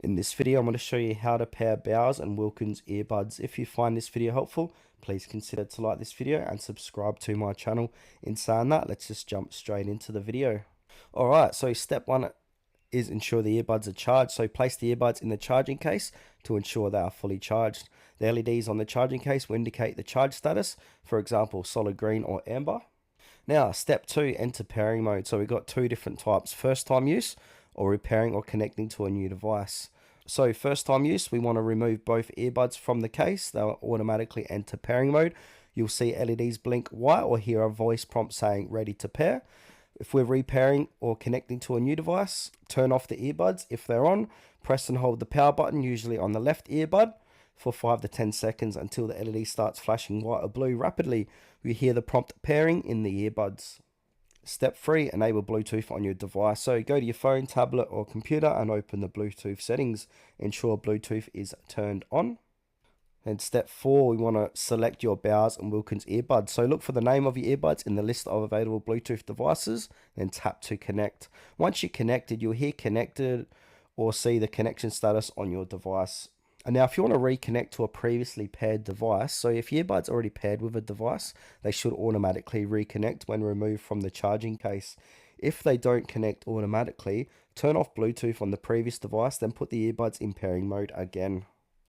In this video, I'm going to show you how to pair Bowers and Wilkins earbuds. If you find this video helpful, please consider to like this video and subscribe to my channel. In saying that, let's just jump straight into the video. Alright, so step one is ensure the earbuds are charged. So place the earbuds in the charging case to ensure they are fully charged. The LEDs on the charging case will indicate the charge status, for example, solid green or amber. Now, step two, enter pairing mode. So we've got two different types: first time use or repairing or connecting to a new device. So first time use, we want to remove both earbuds from the case. They'll automatically enter pairing mode. You'll see LEDs blink white or hear a voice prompt saying ready to pair. If we're repairing or connecting to a new device, turn off the earbuds. If they're on, press and hold the power button, usually on the left earbud, for 5 to 10 seconds until the LED starts flashing white or blue rapidly. We hear the prompt pairing in the earbuds. Step 3, enable Bluetooth on your device. So go to your phone, tablet or computer and open the Bluetooth settings. Ensure Bluetooth is turned on. And step 4, we want to select your Bowers and Wilkins earbuds. So look for the name of your earbuds in the list of available Bluetooth devices, then tap to connect. Once you're connected, you'll hear connected or see the connection status on your device. And now if you want to reconnect to a previously paired device, so if your earbuds already paired with a device, they should automatically reconnect when removed from the charging case. If they don't connect automatically, turn off Bluetooth on the previous device, then put the earbuds in pairing mode again.